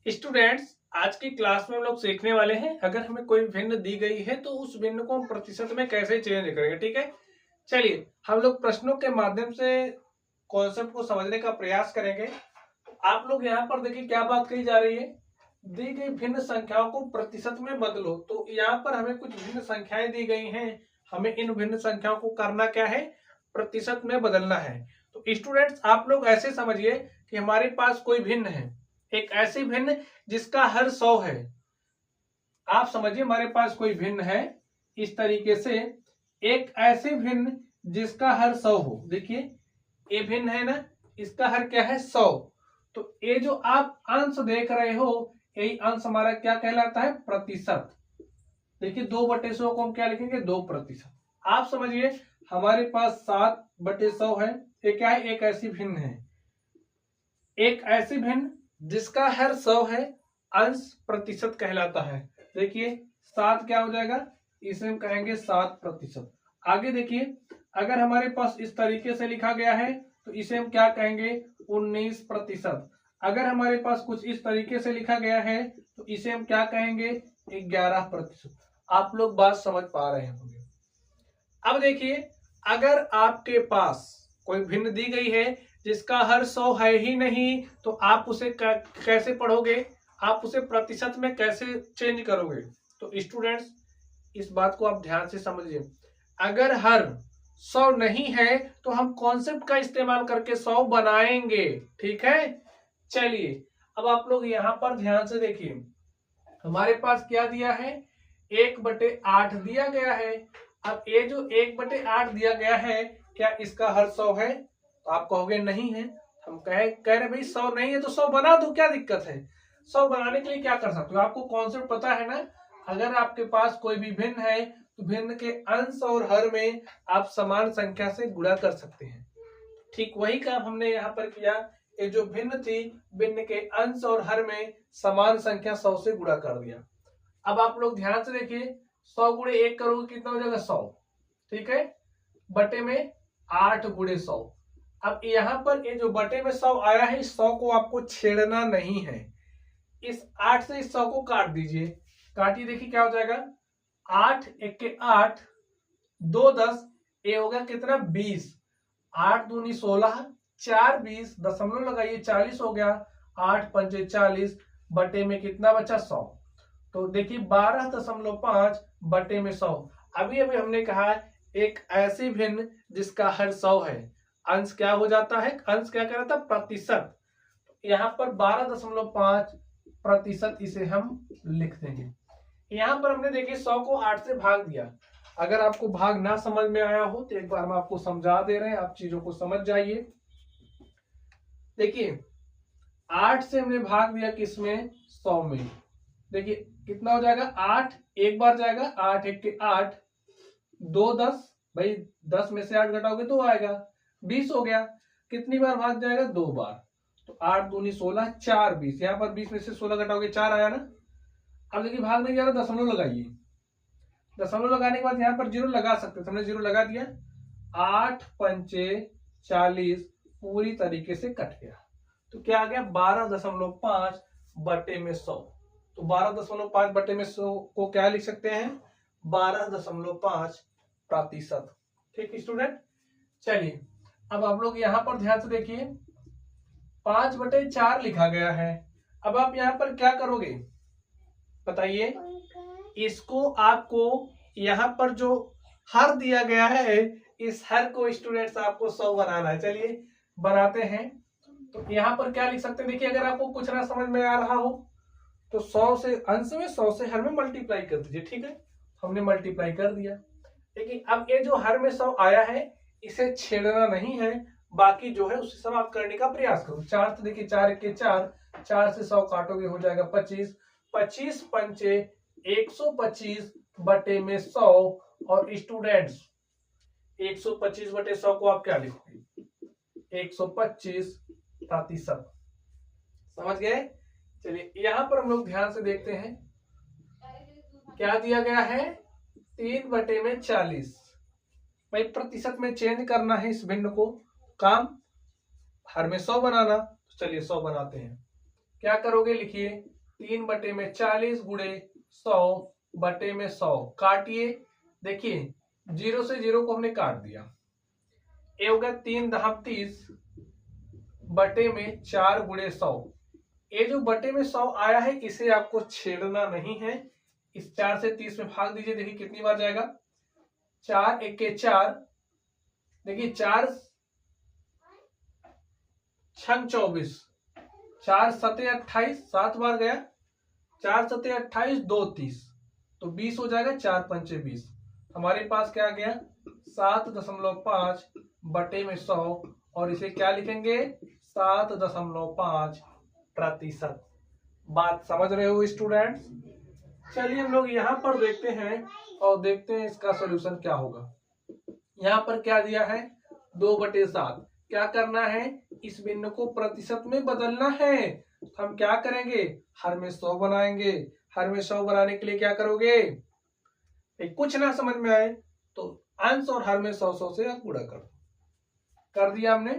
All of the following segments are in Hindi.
स्टूडेंट्स, आज की क्लास में हम लोग सीखने वाले हैं अगर हमें कोई भिन्न दी गई है तो उस भिन्न को हम प्रतिशत में कैसे चेंज करेंगे। ठीक है, चलिए हम लोग प्रश्नों के माध्यम से कॉन्सेप्ट को समझने का प्रयास करेंगे। आप लोग यहाँ पर देखिए क्या बात कही जा रही है, दी गई भिन्न संख्याओं को प्रतिशत में बदलो। तो यहाँ पर हमें कुछ भिन्न संख्याएं दी गई हैं, हमें इन भिन्न संख्याओं को करना क्या है, प्रतिशत में बदलना है। तो स्टूडेंट्स आप लोग ऐसे समझिए कि हमारे पास कोई भिन्न है, एक ऐसी भिन्न जिसका हर 100 है। आप समझिए हमारे पास कोई भिन्न है इस तरीके से, एक ऐसी भिन्न जिसका हर 100 हो। देखिए ये भिन्न है ना, इसका हर क्या है, 100। तो ये जो आप अंश देख रहे हो यही अंश हमारा क्या कहलाता है, प्रतिशत। देखिए 2/100 को हम क्या लिखेंगे, 2%। आप समझिए हमारे पास 7/100 है, ये क्या है, एक ऐसी भिन्न है, एक ऐसी भिन्न जिसका हर 100 है, अंश प्रतिशत कहलाता है। देखिए 7 क्या हो जाएगा, इसे हम कहेंगे 7%। आगे देखिए अगर हमारे पास इस तरीके से लिखा गया है तो इसे हम क्या कहेंगे, 19%। अगर हमारे पास कुछ इस तरीके से लिखा गया है तो इसे हम क्या कहेंगे, 11%। आप लोग बात समझ पा रहे होंगे। अब देखिए अगर आपके पास कोई भिन्न दी गई है जिसका हर 100 है ही नहीं तो आप उसे कैसे पढ़ोगे, आप उसे प्रतिशत में कैसे चेंज करोगे। तो स्टूडेंट्स इस बात को आप ध्यान से समझिए, अगर हर 100 नहीं है तो हम कॉन्सेप्ट का इस्तेमाल करके 100 बनाएंगे। ठीक है, चलिए अब आप लोग यहां पर ध्यान से देखिए, हमारे पास क्या दिया है, 1/8 दिया गया है। अब ये जो 1/8 दिया गया है क्या इसका हर 100 है, तो आप कहोगे नहीं है। हम कह रहे भाई 100 नहीं है तो 100 बना दो, क्या दिक्कत है। 100 बनाने के लिए क्या कर सकते हो, आपको कॉन्सेप्ट पता है ना, अगर आपके पास कोई भी भिन्न है तो भिन्न के अंश और हर में आप समान संख्या से गुणा कर सकते हैं। ठीक वही काम हमने यहाँ पर किया, ये जो भिन्न थी भिन्न के अंश और हर में समान संख्या 100 से गुणा कर दिया। अब आप लोग ध्यान से देखिए, 100 गुणे 1 करोगे कितना हो जाएगा, 100। ठीक है, बटे में 8 गुणे 100। अब यहाँ पर ये जो बटे में 100 आया है, इस 100 को आपको छेड़ना नहीं है। इस 8 से इस 100 को काट दीजिए, काटिए, देखिए क्या हो जाएगा, 8 1 के 8, 2 10, ये हो गया कितना, 20। 8 दूनी 16, 4 20, दशमलव लगाइए, 40 हो गया। 8 पंचे 40, बटे में कितना बचा, 100। तो देखिए 12.5 बटे में 100। अभी अभी हमने कहा एक ऐसी भिन्न जिसका हर 100 है, अंश क्या हो जाता है, अंश क्या कह रहा था, प्रतिशत। यहाँ पर 12.5% इसे हम लिख देंगे। यहाँ पर हमने देखिए 100 को 8 से भाग दिया। अगर आपको भाग ना समझ में आया हो तो एक बार हम आपको समझा दे रहे हैं, आप चीजों को समझ जाइए। देखिए 8 से हमने भाग दिया किसमें, 100 में। देखिए कितना हो जाएगा, 8 एक बार जाएगा, 8 1 के 8, 2 10, भाई 10 में से 8 घटाओगे तो आएगा, 20 हो गया। कितनी बार भाग जाएगा, 2 बार। तो 8 दूनी 16, 4 20, यहाँ पर 20 में से 16 घटाओगे 4 आया ना। अब देखिए भाग नहीं जा रहा, दशमलव लगाइए, दशमलव लगाने के बाद यहाँ पर जीरो लगा सकते थे, हमने जीरो लगा दिया। 8 पंचे 40 पूरी तरीके से कट गया, तो क्या आ गया, 12.5 बटे में 100। तो 12.5 बटे में 100 को क्या लिख सकते हैं, 12.5%। ठीक स्टूडेंट, चलिए अब आप लोग यहाँ पर ध्यान से देखिए, 5/4 लिखा गया है। अब आप यहाँ पर क्या करोगे बताइए, इसको आपको यहाँ पर जो हर दिया गया है, इस हर को स्टूडेंट्स आपको 100 बनाना है। चलिए बनाते हैं। तो यहाँ पर क्या लिख सकते हैं, देखिए अगर आपको कुछ ना समझ में आ रहा हो तो 100 से अंश में, 100 से हर में मल्टीप्लाई कर दीजिए। ठीक है, हमने मल्टीप्लाई कर दिया। लेकिन अब ये जो हर में 100 आया है इसे छेड़ना नहीं है, बाकी जो है उसे समाप्त करने का प्रयास करो। 4 तो देखिए 4 1 के 4, 4 से 100 काटोगे हो जाएगा 25, 25 पंचे 125 बटे में 100। और स्टूडेंट्स 125 बटे 100 को आप क्या लिखोगे, 125%। समझ गए। चलिए यहाँ पर हम लोग ध्यान से देखते हैं, क्या दिया गया है, 3/40। भाई प्रतिशत में चेंज करना है इस भिन्न को, काम हर में 100 बनाना। तो चलिए 100 बनाते हैं। क्या करोगे, लिखिए 3/40 गुणे 100/100 काटिए। देखिए 0 से 0 को हमने काट दिया। ये हो गया 3×30/4 गुणे 100। ये जो बटे में 100 आया है इसे आपको छेड़ना नहीं है। इस 4 से 30 में भाग दीजिए। देखिए कितनी बार जाएगा, 4 1 4, देखिए 4 6 24, 4 7 28, 7 बार गया, 4 7 28, 2 30, तो 20 हो जाएगा, 4 5 20। हमारे पास क्या आ गया, 7.5/100, और इसे क्या लिखेंगे, 7.5%। बात समझ रहे हो स्टूडेंट्स? चलिए हम लोग यहाँ पर देखते हैं और देखते हैं इसका सॉल्यूशन क्या होगा। यहाँ पर क्या दिया है, 2/7। क्या करना है, इस बिंदु को प्रतिशत में बदलना है। हम क्या करेंगे, हर में 100 बनाएंगे। हर में 100 बनाने के लिए क्या करोगे, कुछ ना समझ में आए तो अंश और हर में 100 से आप गुणा कर दिया हमने।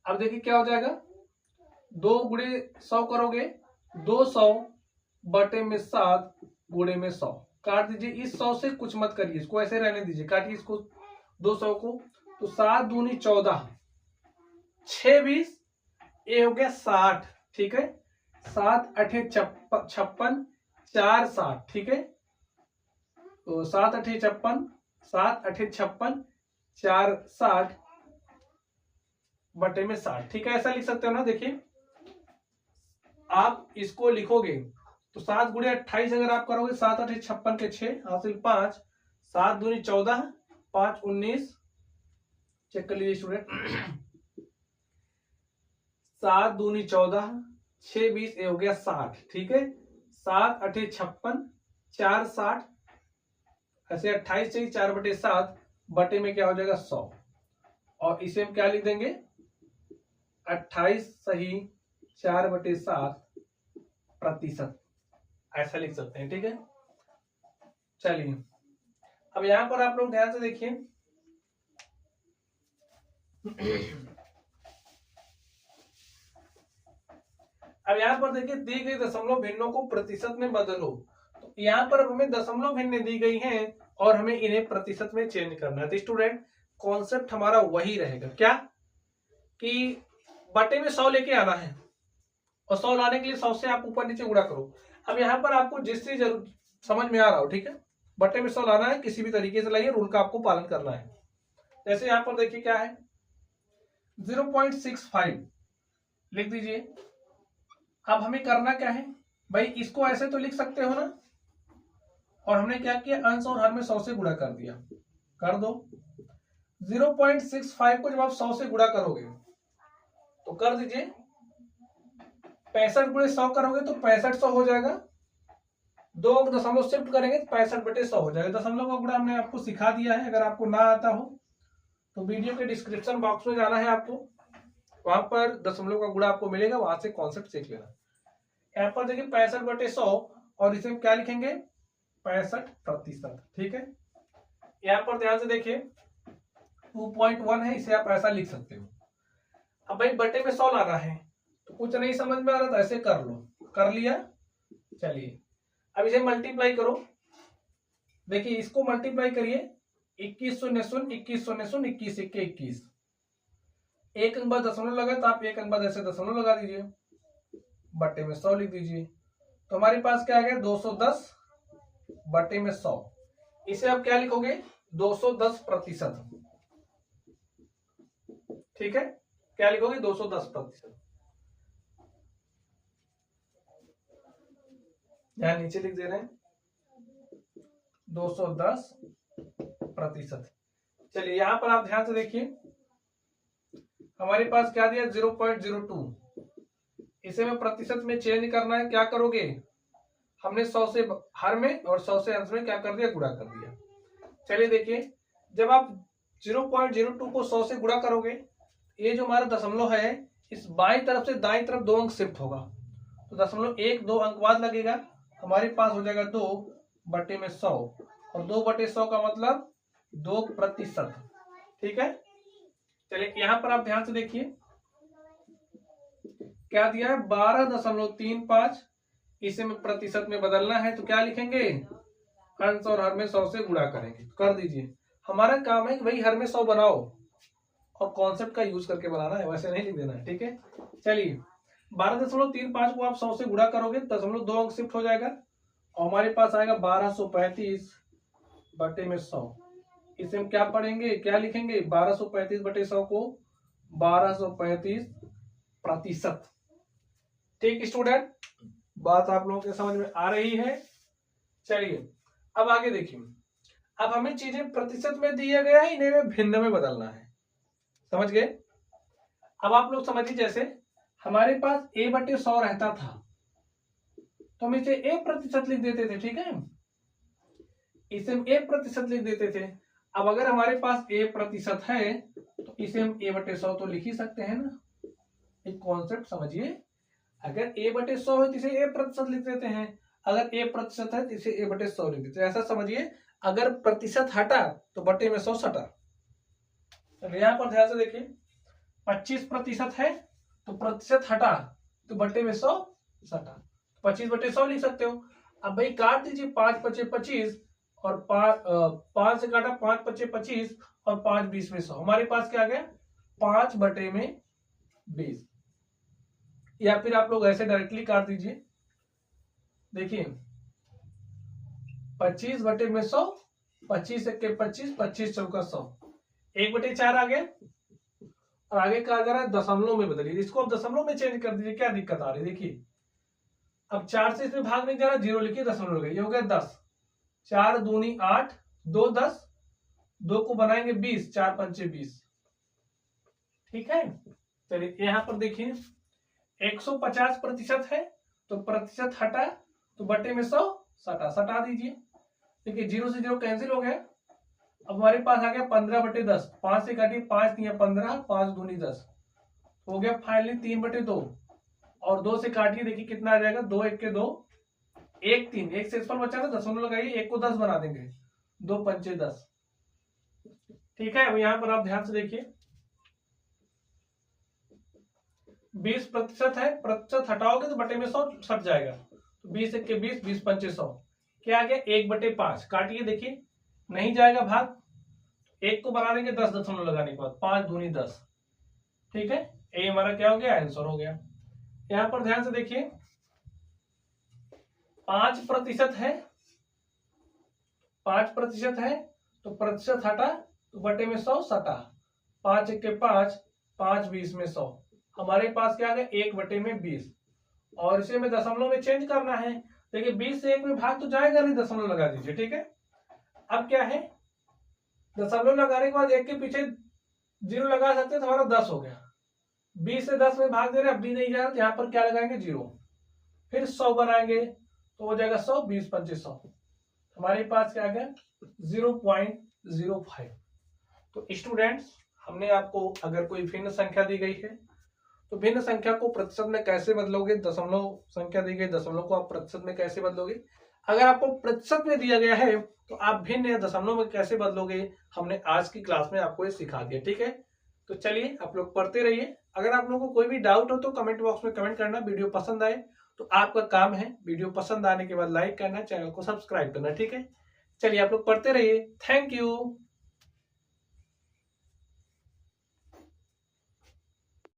अब देखिए क्या हो जाएगा, 2 गुणे 100 करोगे, 200/7 गुणे में 100 काट दीजिए। इस 100 से कुछ मत करिए, इसको ऐसे रहने दीजिए, काटिए इसको 200 को। तो 7 दूनी 14, 6 20, ये हो गया 60, ठीक है। 7 8 56, 4 60, ठीक है। तो 7 8 56, 7 8 56, 4 60/60, ठीक है। ऐसा लिख सकते हो ना। देखिए आप इसको लिखोगे तो 7 गुणे 28 अगर आप करोगे, 7 8 56 के 6 हासिल 5, 7 दूनी 14, 5 19, चेक कर लीजिए स्टूडेंट। 7 दूनी 14, 6 20, ये हो गया 60, ठीक है। 7 8 56, 4 60, ऐसे 28 चाहिए, 4/7 बटे में क्या हो जाएगा 100, और इसे हम क्या लिख देंगे, 28 सही 4/7%, ऐसा लिख सकते हैं, ठीक है। चलिए अब यहां पर आप लोग ध्यान से देखिए। अब यहां पर देखिए, दी गई दशमलव भिन्नों को प्रतिशत में बदलो। तो यहां पर हमें दशमलव भिन्न दी गई हैं और हमें इन्हें प्रतिशत में चेंज करना है। तो स्टूडेंट कॉन्सेप्ट हमारा वही रहेगा, क्या कि बटे में 100 लेके आना है, और 100 लाने के लिए 100 से आप ऊपर नीचे गुणा करो। अब यहाँ पर आपको जिससे जरूर समझ में आ रहा हो, ठीक है, बटे में 100 लाना है, किसी भी तरीके से लाइए, रूल का आपको पालन करना है। जैसे यहाँ पर देखिए क्या है, 0.65 लिख दीजिए। अब हमें करना क्या है भाई, इसको ऐसे तो लिख सकते हो ना, और हमने क्या किया, अंश और हर में 100 से गुणा कर दिया, कर दो। 0.65 को जब आप 100 से गुणा करोगे तो कर दीजिए, 65 गुणे 100 करोगे तो 6500 हो जाएगा। 2 दशमलव शिफ्ट करेंगे तो 65/100 हो जाएगा। दशमलव का गुणा हमने आपको सिखा दिया है, अगर आपको ना आता हो तो वीडियो के डिस्क्रिप्शन बॉक्स में जाना है आपको, वहां पर दशमलव का गुणा आपको मिलेगा, वहां से कॉन्सेप्ट सीख लेना। यहाँ पर देखिए 65/100, और इसे हम क्या लिखेंगे, 65%, ठीक है। यहाँ पर ध्यान से देखिए 2.1 है, इसे आप ऐसा लिख सकते हो। अब भाई बटे में 100 लाना है, तो कुछ नहीं समझ में आ रहा तो ऐसे कर लो, कर लिया। चलिए अब इसे मल्टीप्लाई करो। देखिए इसको मल्टीप्लाई करिए, 21 0 0, 21 0 0, 21 1 21, एक अंक बाद दशमलव लगा तो आप एक अंक बाद ऐसे दशमलव लगा दीजिए, बटे में 100 लिख दीजिए। तो हमारे पास क्या आ गया, 210/100। इसे आप क्या लिखोगे, 210%, ठीक है। क्या लिखोगे, 210%। यहां नीचे लिख दे रहे हैं 210%। चलिए यहां पर आप ध्यान से देखिए, हमारे पास क्या दिया, 0.02। इसे में प्रतिशत में चेंज करना है, क्या करोगे, हमने 100 से हर में और 100 से अंश में क्या कर दिया, गुणा कर दिया। चलिए देखिए, जब आप 0.02 को 100 से गुणा करोगे, ये जो हमारा दशमलव है, इस बाईं तरफ से दाईं तरफ 2 अंक शिफ्ट होगा, तो दशमलव 1 2 अंक बाद लगेगा, हमारे पास हो जाएगा 2/100, और 2/100 का मतलब 2%, ठीक है। चलिए यहां पर आप ध्यान से देखिए क्या दिया है, 12.35। इसे में प्रतिशत में बदलना है तो क्या लिखेंगे, अंश और हर में 100 से गुणा करेंगे। कर दीजिए, हमारा काम है कि भाई हर में 100 बनाओ और कॉन्सेप्ट का यूज करके बनाना है, वैसे नहीं लिख देना है, ठीक है। चलिए 12.35 को आप 100 से गुणा करोगे 0.2 अंक शिफ्ट हो जाएगा और हमारे पास आएगा 1235 बटे में 100। इसे हम क्या पढ़ेंगे, क्या लिखेंगे, 1235 बटे 100 को 1235 प्रतिशत। ठीक स्टूडेंट, बात आप लोगों के समझ में आ रही है। चलिए अब आगे देखिए, अब हमें चीजें प्रतिशत में दिया गया है, इन्हें में भिन्न में बदलना है, समझ गए। अब आप लोग समझिए, जैसे हमारे पास a बटे 100 रहता था तो हम इसे a प्रतिशत लिख देते थे, ठीक है, इसे हम a प्रतिशत लिख देते थे। अब अगर हमारे पास a प्रतिशत है तो इसे हम a बटे 100 तो लिख ही सकते हैं ना। एक कॉन्सेप्ट समझिए, अगर a बटे 100 है तो इसे a प्रतिशत लिख देते हैं, अगर a प्रतिशत है तो इसे a बटे 100 लिख देते हैं। ऐसा समझिए, अगर प्रतिशत हटा तो बटे में 100 सटा। तो यहां पर ध्यान से देखिए, 25 प्रतिशत है तो प्रतिशत हटा तो बटे में 100 सटा, 25 बटे 100 लिख सकते हो। अब भाई काट दीजिए, 5 पचे 25 और 5 से काटा 5 पचे 25 और 5 20 में 100, हमारे पास क्या आ गया 5 बटे में 20। या फिर आप लोग ऐसे डायरेक्टली काट दीजिए, देखिए 25 बटे में 100, 25 के 25, 25 चौका 100, 1/4 आ गया। और आगे कहा जा रहा है दशमलव में बदलिए, इसको अब दशमलव में चेंज कर दीजिए, क्या दिक्कत आ रही है। देखिए अब 4 से इसमें भाग नहीं जा रहा, 0 लिखिए, दशमलव लगे, ये हो गया 10, 4 दूनी 8, 2 10, 2 को बनाएंगे 20, 4 पंचे 20, ठीक है। चलिए यहां पर देखिए 150 प्रतिशत है तो प्रतिशत हटा तो बटे में 100 सटा, सटा दीजिए। देखिए 0 से 0 कैंसिल हो गया। अब हमारे पास आ गया 15 बटे 10, 5 से काटिए, 5 दिया 15, 5 दूनी 10, हो गया फाइनली 3 बटे 2 और 2 से काटिए, देखिए कितना आ जाएगा, 2 1 के 2, 1 3, 1 से इसमें बचा था, दशमलव लगाइए, 1 को 10 बना देंगे, 2 पंचे 10, ठीक है। अब यहां पर आप ध्यान से देखिए 20 प्रतिशत है, प्रतिशत हटाओगे तो बटे में 100 सट जाएगा, तो 20 1 के 20, 20 पंचे 100, क्या आ गया 1/5, काटिए, देखिए नहीं जाएगा भाग, 1 को बना देंगे 10 दशमलव लगाने के बाद, 5 दूनी 10, ठीक है। ये हमारा क्या हो गया, आंसर हो गया। यहां पर ध्यान से देखिए 5 प्रतिशत है, 5 प्रतिशत है तो प्रतिशत हटा तो बटे में 100 सटा, 5 1 के 5, 5 20 में 100, हमारे पास क्या आ गया 1 बटे में 20, और इसे में दशमलव में चेंज करना है। देखिए 20 से 1 में भाग तो जाएगा नहीं, दशमलव लगा दीजिए, ठीक है। अब क्या है, दशमलव लगाने के बाद 1 के पीछे 0 लगा सकते हैं तो हमारा 10 हो गया, 20 से 10 में भाग दे रहे, अब भी नहीं जा रहा, यहाँ पर क्या लगाएंगे 0, फिर 100 बनाएंगे तो हो जाएगा 100, 20 पंचे 100, हमारे पास क्या आ गया 0.05। तो स्टूडेंट्स, हमने आपको अगर कोई भिन्न संख्या दी गई है तो भिन्न संख्या को प्रतिशत में कैसे बदलोगे, दशमलव संख्या दी गई, दशमलव को आप प्रतिशत में कैसे बदलोगे, अगर आपको प्रतिशत में दिया गया है तो आप भिन्न या दशमलव में कैसे बदलोगे, हमने आज की क्लास में आपको ये सिखा दिया, ठीक है। तो चलिए आप लोग पढ़ते रहिए, अगर आप लोगों को कोई भी डाउट हो तो कमेंट बॉक्स में कमेंट करना, वीडियो पसंद आए तो आपका काम है वीडियो पसंद आने के बाद लाइक करना, चैनल को सब्सक्राइब करना, ठीक है। चलिए आप लोग पढ़ते रहिए, थैंक यू।